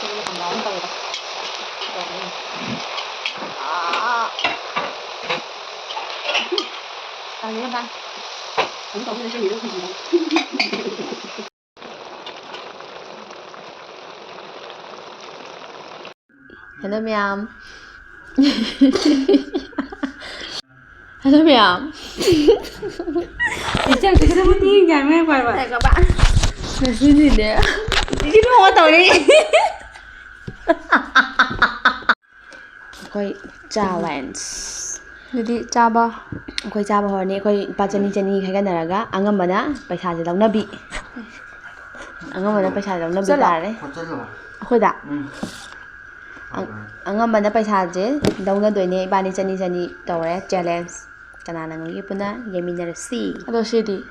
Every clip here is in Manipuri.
이거 다 나온다 이거. 이거 봐. 이거 없는 게 이렇게 준다. Hello ma'am. Hello ma'am. Chị chắc chị sẽ mất tiếng dài mấy quay vậy. Đây các bạn. Là cái gì đấy? Chị đúng không tao đi. Khôi challenge. Jadi coba. Khôi chaba horni khôi pa chani khai kan naraga angambana paisa je launa bi. Angambana paisa launa bi tare. Khôi da. Angambana paisa je launa doine bani chani tawre challenge. Kanana ngi puna yeminara si. Ado sidi.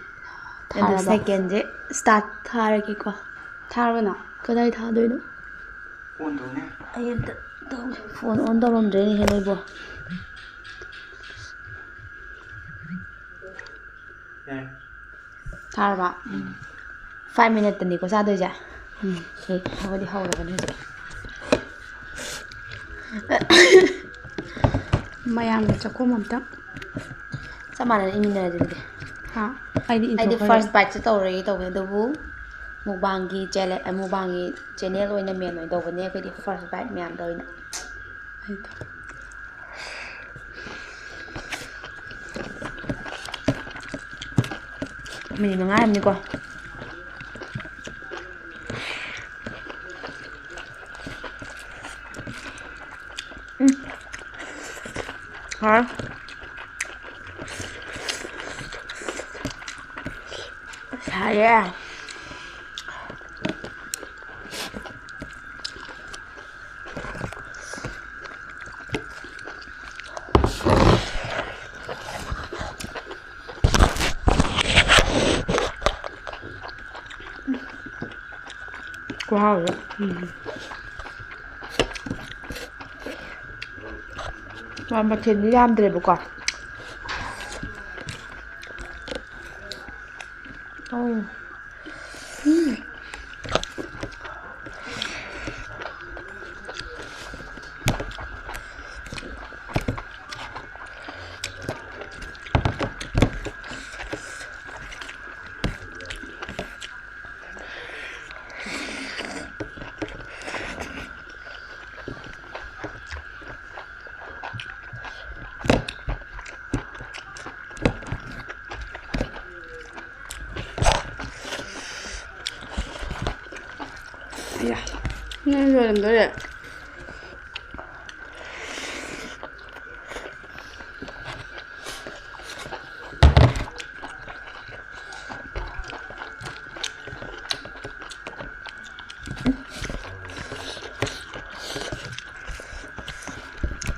And the second je start tharaki ko. Tharwana. Kadai tha doino? On to ne. Ayanta phone on doron re he nei bo. Tharba. 5 minutes tani ko sa doi ja. Hey, how di how la ne. Mayam chakko mamta. Samana iminara de. Ha. I first bite tawre tawwe dobu mukbangi channel mukbangi channel oina men oi dawne ko di first bite myam doina. Mình ngay em đi qua. Hả? Saya. Wow. Mà thịt đi làm thì được quả. Oh. Ya. Ne böyle böyle.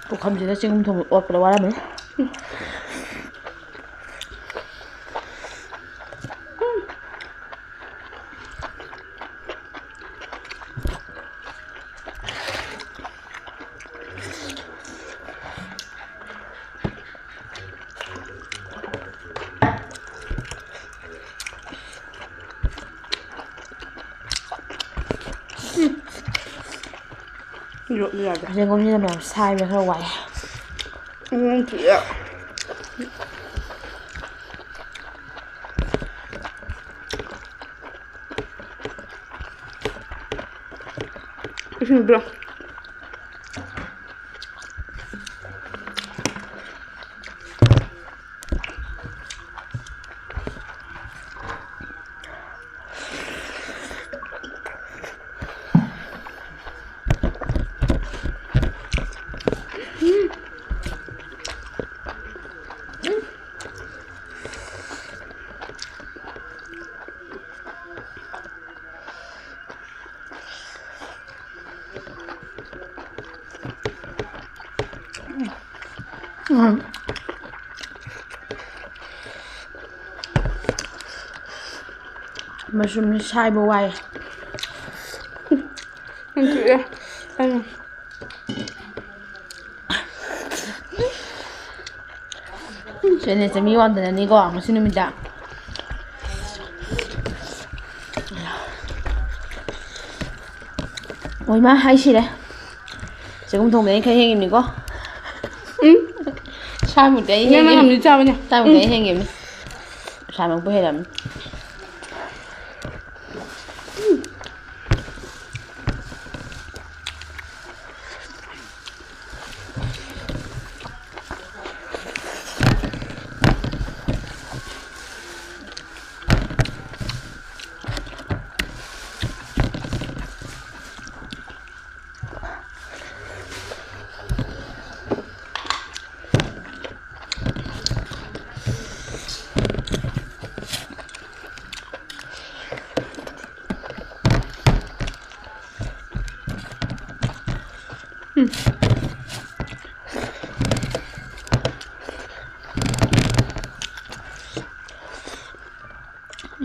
Cô không chỉ là chưng thùng ột vào đó mấy. Chengum như là mèo sai mà hơi quậy. Chị ạ. Bra. Mushroom sai bầu quay. Anh chị ạ. Anh. Chuyện sẽ mi wanted na ni ko ang sinumida. ôi má hay xì đấy chứ không thùng đấy khai hình đi có sai một cái Nhưng mà làm gì sao nhỉ? sai một cái hình nghiệm sai một cái làm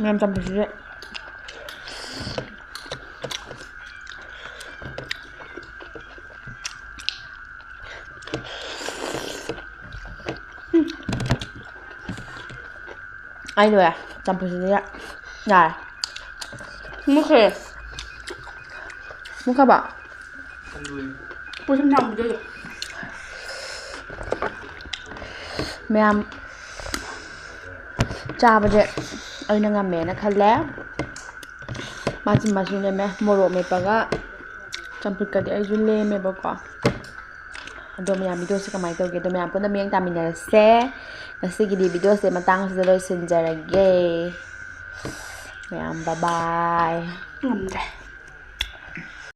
em chăm chút đấy ai rồi à chăm chút đấy ạ này Mất khề. muốn các bạn Con đuôi. Bố chăm nằm chưa được. mẹ em cha bây giờ ai năng làm mẹ nó khá lẽ masing này mẹ moro mẹ baga campur cái ai dulu mẹ baga do mẹ am video sekamai tau gitu mẹ am pun mẹ yang tamin ya se nasi gidi video se matang se lo senjara gay mẹ am bye bye